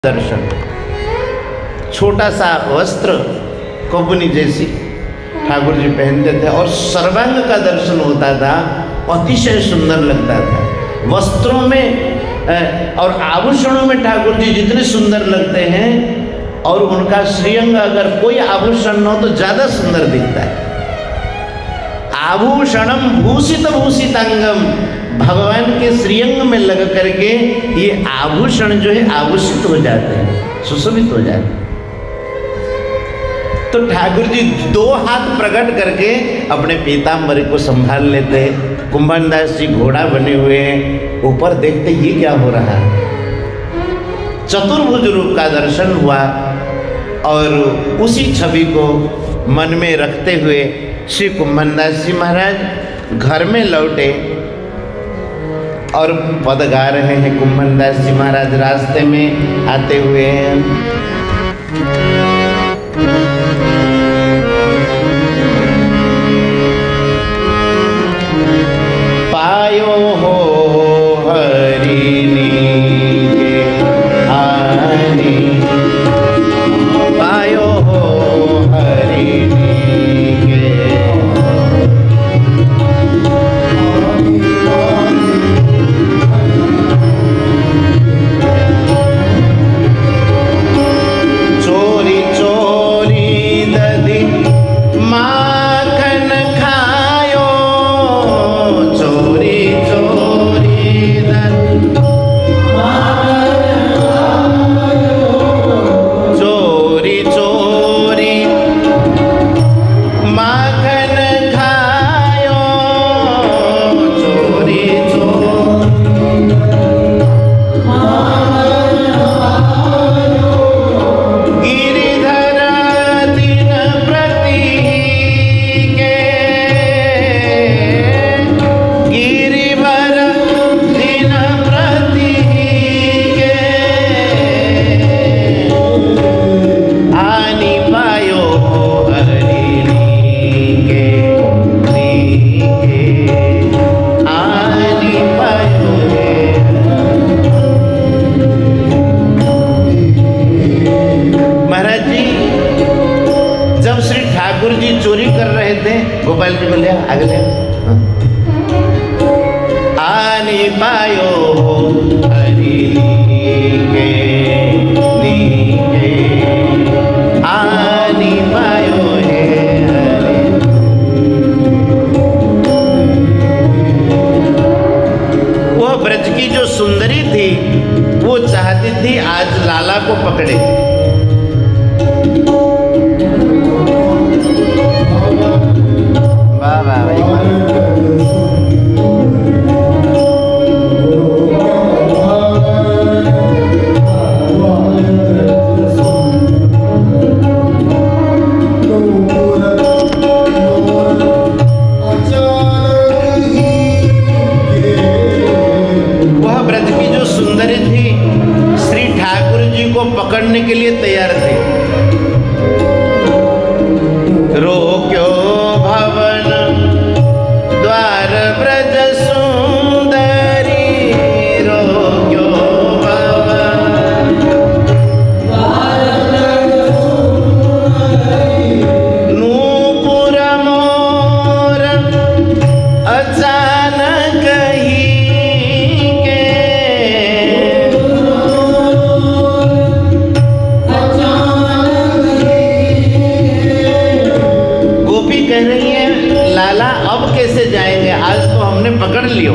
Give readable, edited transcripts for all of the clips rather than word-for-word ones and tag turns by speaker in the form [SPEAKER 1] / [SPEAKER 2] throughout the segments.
[SPEAKER 1] दर्शन, छोटा सा वस्त्र कबूनी जैसी ठाकुर जी पहनते थे और सर्वांग का दर्शन होता था, अतिशय सुंदर लगता था। वस्त्रों में और आभूषणों में ठाकुर जी जितने सुंदर लगते हैं और उनका श्रीअंग अगर कोई आभूषण न हो तो ज्यादा सुंदर दिखता है। आभूषणम भूषित भूषितांगम, भगवान के श्रीअंग में लग करके ये आभूषण जो है आभूषित हो जाते हैं, सुशोभित हो जाते हैं। तो ठाकुर जी दो हाथ प्रकट करके अपने पीताम्बरी को संभाल लेते हैं। कुंभनदास जी घोड़ा बने हुए हैं, ऊपर देखते ये क्या हो रहा है। चतुर्भुज रूप का दर्शन हुआ और उसी छवि को मन में रखते हुए श्री कुंभनदास जी महाराज घर में लौटे और पद गा रहे हैं। कुंभनदास जी महाराज रास्ते में आते हुए हैं। पायो हो हरिनी के आनी, पायो हो हरिनी के चोरी चोरी दधी माखन खायो, चोरी चोरी दधी चोरी चोरी माखन खायो, चोरी गिरिधर दिन प्रति के, गिरिवर दिन प्रति के आनी पायो हरिणी के आनी पायो महाराज जी। जब श्री ठाकुर जी चोरी कर रहे थे, गोपाल जी बोले आगे ले, आनी पायो हरिणी के आनी पायो है हरि। वो ब्रज की जो सुंदरी थी वो चाहती थी आज लाला को पकड़े। वाह वाह भाई। वह ब्रज की जो सुंदरी थी श्री ठाकुर जी को पकड़ने के लिए तैयार थे। रोक्यो भवन द्वार ब्रज सुंदरी, रोक्यो भवन नूपुर मोर अचानक ही के, गोपी कह रही है लाला अब कैसे जाएंगे, आज तो हमने पकड़ लियो।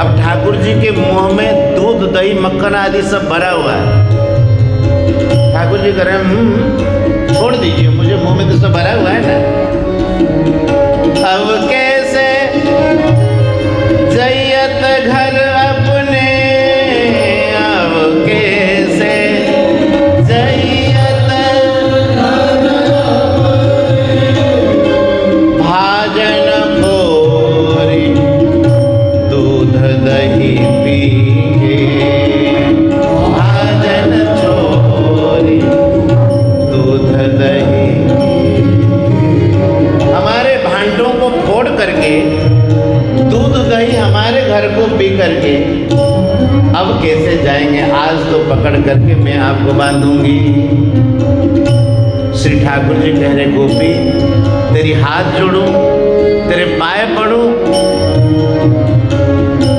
[SPEAKER 1] अब ठाकुर जी के मुंह में दूध दही मक्खन आदि सब भरा हुआ है। ठाकुर जी कह रहे हैं छोड़ दीजिए, मुझे मुंह में तो सब भरा हुआ है ना। अब कैसे जयत घर अपने, अब कैसे जयत भाजन भोरी दूध दही पीके, भाजन छोरी दूध दही। हमारे भांडों को फोड़ करके दूध दही हमारे घर को पी करके मैं आपको बांधूंगी। श्री ठाकुर जी कह रहे गोपी तेरी हाथ जोड़ूं, तेरे पाए पड़ूं,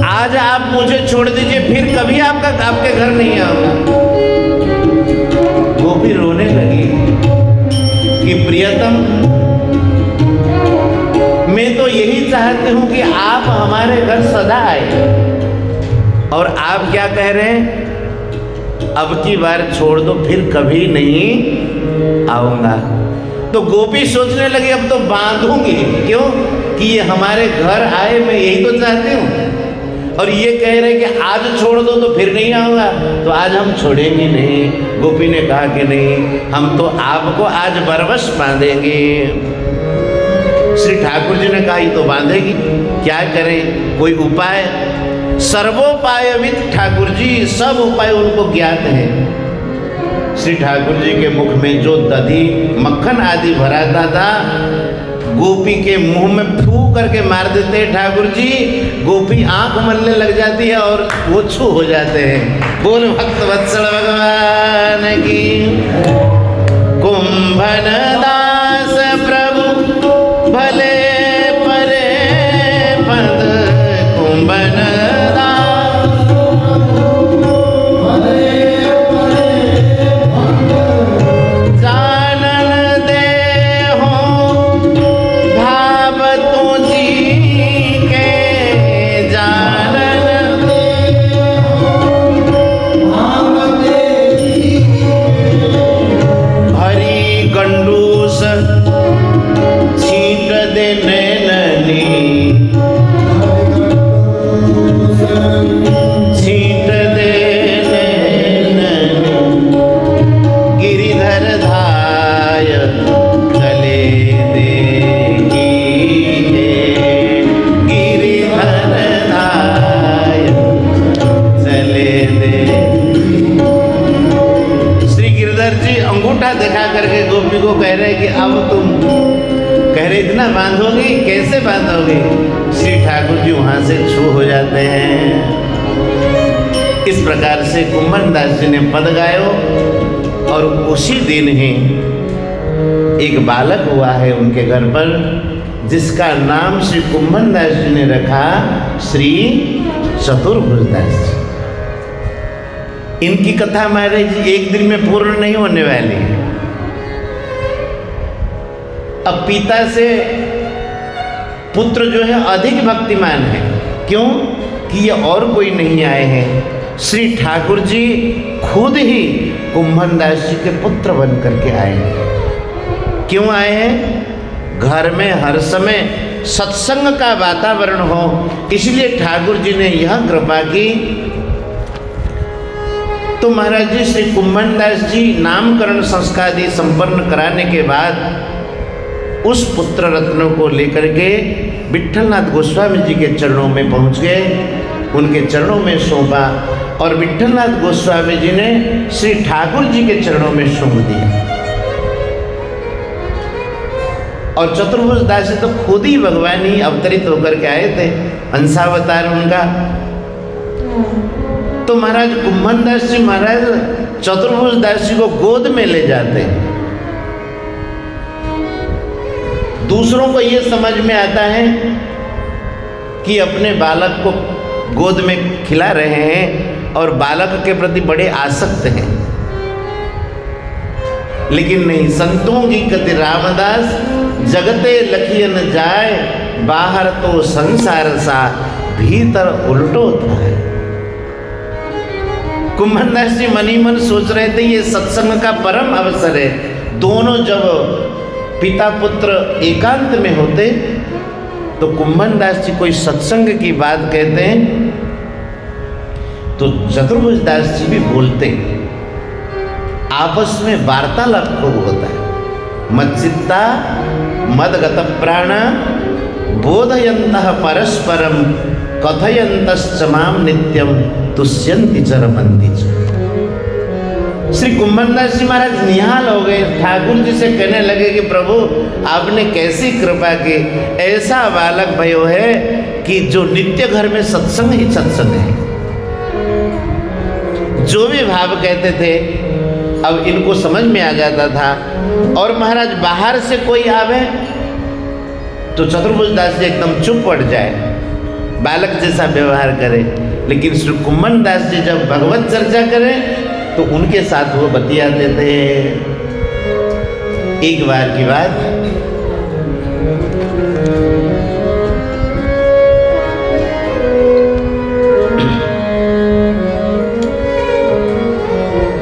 [SPEAKER 1] आज आप मुझे छोड़ दीजिए, फिर कभी आपके घर नहीं आऊंगा। गोपी रोने लगी कि प्रियतम, मैं तो यही चाहती हूं कि आप हमारे घर सदा आए, और आप क्या कह रहे हैं, अब की बार छोड़ दो, फिर कभी नहीं आऊंगा। तो गोपी सोचने लगी अब तो बांधूंगी, क्यों कि ये हमारे घर आए, मैं यही तो चाहती हूँ, और ये कह रहे कि आज छोड़ दो तो फिर नहीं आऊंगा, तो आज हम छोड़ेंगे नहीं। गोपी ने कहा कि नहीं, हम तो आपको आज बरबस बांधेंगे। श्री ठाकुर जी ने कहा ये तो बांधेगी, क्या करें, कोई उपाय? सर्वोपायविद ठाकुर जी, सब उपाय उनको ज्ञात है। श्री ठाकुर जी के मुख में जो दही मक्खन आदि भराता था, गोपी के मुंह में फू करके मार देते हैं ठाकुर जी, गोपी आंख मलने लग जाती है और वो छू हो जाते हैं। बोल भक्त वत्सल भगवान की। कुंभन दास प्रभु भले परे पद, कुंभन कह रहे कि अब तुम कह रहे इतना बांधोगी, कैसे बांधोगी? श्री ठाकुर जी वहां से छू हो जाते हैं। इस प्रकार से कुंभन दास जी ने पद गायो, और उसी दिन ही एक बालक हुआ है उनके घर पर, जिसका नाम श्री कुंभन दास जी ने रखा श्री चतुर्भुज दास जी। इनकी कथा महाराज जी एक दिन में पूर्ण नहीं होने वाली है। अब पिता से पुत्र जो है अधिक भक्तिमान है, क्यों कि ये और कोई नहीं आए हैं, श्री ठाकुर जी खुद ही कुंभन दास जी के पुत्र बन करके आए हैं। क्यों आए हैं? घर में हर समय सत्संग का वातावरण हो, इसलिए ठाकुर जी ने यह कृपा की। तो महाराज जी श्री कुंभन दास जी नामकरण संस्कार आदि संपन्न कराने के बाद उस पुत्र रत्नों को लेकर के विट्ठलनाथ गोस्वामी जी के चरणों में पहुंच गए, उनके चरणों में सौंपा, और विट्ठलनाथ गोस्वामी जी ने श्री ठाकुर जी के चरणों में सौंप दिया। और चतुर्भुज दास जी तो खुद ही भगवान ही अवतरित होकर के आए थे, अंशावतार उनका। तो महाराज कुंभन दास जी महाराज चतुर्भुज दास जी को गोद में ले जाते हैं। दूसरों को ये समझ में आता है कि अपने बालक को गोद में खिला रहे हैं और बालक के प्रति बड़े आसक्त हैं, लेकिन नहीं, संतों की कति रामदास जगते लखियन जाए, बाहर तो संसार सा भीतर उल्टो था। कुंभन दास जी मनी मन सोच रहे थे ये सत्संग का परम अवसर है। दोनों जब पिता पुत्र एकांत में होते तो कुंभन दास जी कोई सत्संग की बात कहते हैं तो चतुर्भुज दास जी भी बोलते, आपस में वार्तालाप खूब होता है। मच्चित्ता मदगत प्राण बोधयन्तः परस्परम कथयन्तश्च माम नित्यम तुष्यन्ति च रमन्ति च। श्री कुंभन दास जी महाराज निहाल हो गए, ठाकुर जी से कहने लगे कि प्रभु आपने कैसी कृपा की, ऐसा बालक भयो है कि जो नित्य घर में सत्संग ही सत्संग है, जो भी भाव कहते थे अब इनको समझ में आ जाता था। और महाराज बाहर से कोई आवे तो चतुर्भुज दास जी एकदम चुप पड़ जाए, बालक जैसा व्यवहार करे, लेकिन श्री कुम्भन दास जी जब भगवत चर्चा करें तो उनके साथ वो बतियाते थे। एक बार की बात,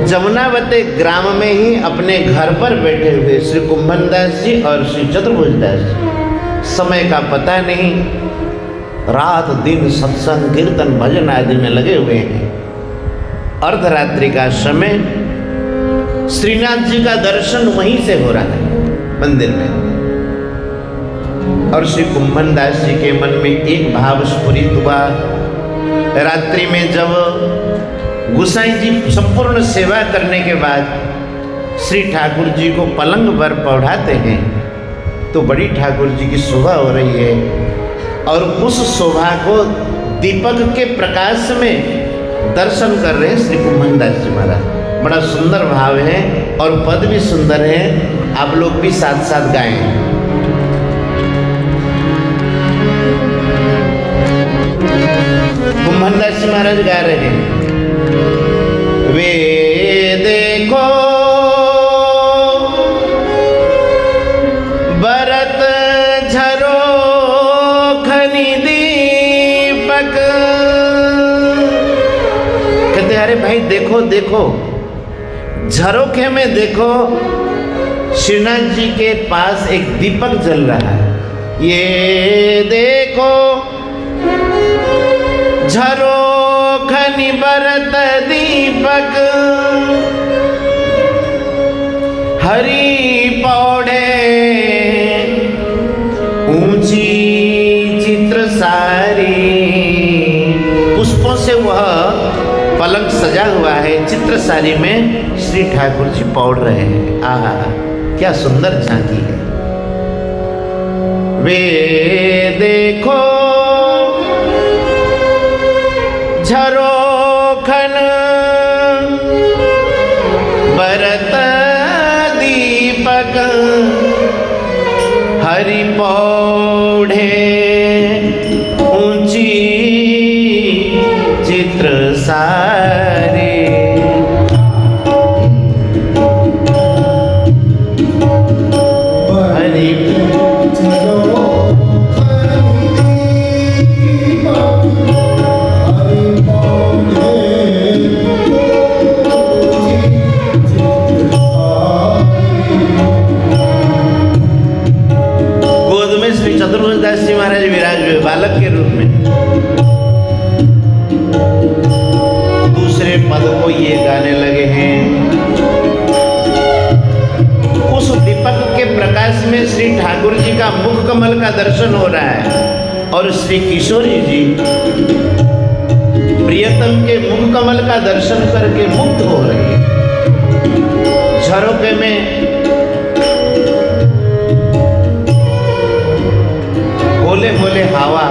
[SPEAKER 1] जमुनावती ग्राम में ही अपने घर पर बैठे हुए श्री कुम्भन दास जी और श्री चतुर्भुज दास जी, समय का पता नहीं, रात दिन सत्संग कीर्तन भजन आदि में लगे हुए हैं। अर्धरात्रि का समय, श्रीनाथ जी का दर्शन वहीं से हो रहा है मंदिर में। और श्री कुम्भन दास जी के मन में एक भाव स्फुरित हुआ। रात्रि में जब गोसाई जी संपूर्ण सेवा करने के बाद श्री ठाकुर जी को पलंग पर पौढ़ाते हैं तो बड़ी ठाकुर जी की शोभा हो रही है और उस शोभा को दीपक के प्रकाश में दर्शन कर रहे हैं श्री कुम्भन दास जी महाराज। बड़ा सुंदर भाव है और पद भी सुंदर है, आप लोग भी साथ साथ गाएं। कुम्भन दास जी महाराज गा रहे हैं, वे देखो बरत झरो खनि दीपक। कहते अरे भाई देखो देखो, झरोखे में देखो श्रीनाथ जी के पास एक दीपक जल रहा है। ये देखो झरोखनि बरत दीपक, हरि पौड़े ऊंची चित्र सारी। पुष्पों से वह पलंग सजा हुआ है, चित्र सारी में श्री ठाकुर जी पौड़ रहे हैं। आहा क्या सुंदर झांकी है। वे देखो झरोखन बरत दीपक, हरि पौढ़े ऊंची चित्र सारे। हरि चतुर्भुज दास जी महाराज विराज हुए बालक के रूप में। दूसरे पद को ये गाने लगे हैं, उस दीपक के प्रकाश में श्री ठाकुर जी का मुख कमल का दर्शन हो रहा है और श्री किशोरी जी प्रियतम के मुख कमल का दर्शन करके मुक्त हो रही है। झरोखे में होले होले हवा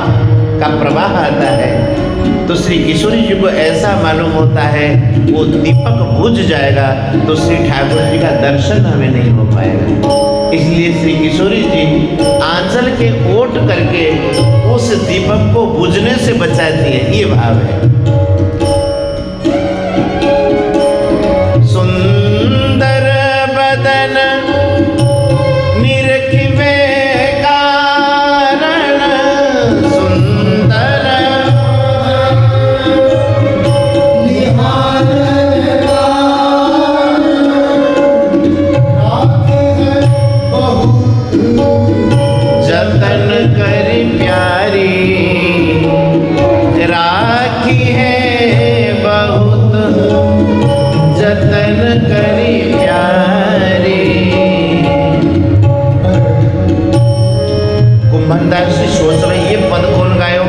[SPEAKER 1] का प्रवाह आता है तो श्री किशोरी जी को ऐसा मालूम होता है वो दीपक बुझ जाएगा तो श्री ठाकुर जी का दर्शन हमें नहीं हो पाएगा। इसलिए श्री किशोरी जी आंचल के ओट करके उस दीपक को बुझने से बचाती है, ये भाव है। सुंदर बदन निरखिवे सोच रहे ये पद कौन गायो।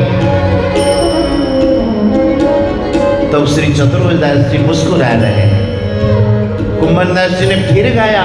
[SPEAKER 1] तब श्री चतुर्भुज दास जी मुस्कुरा रहे हैं। कुम्भन दास जी ने फिर गाया,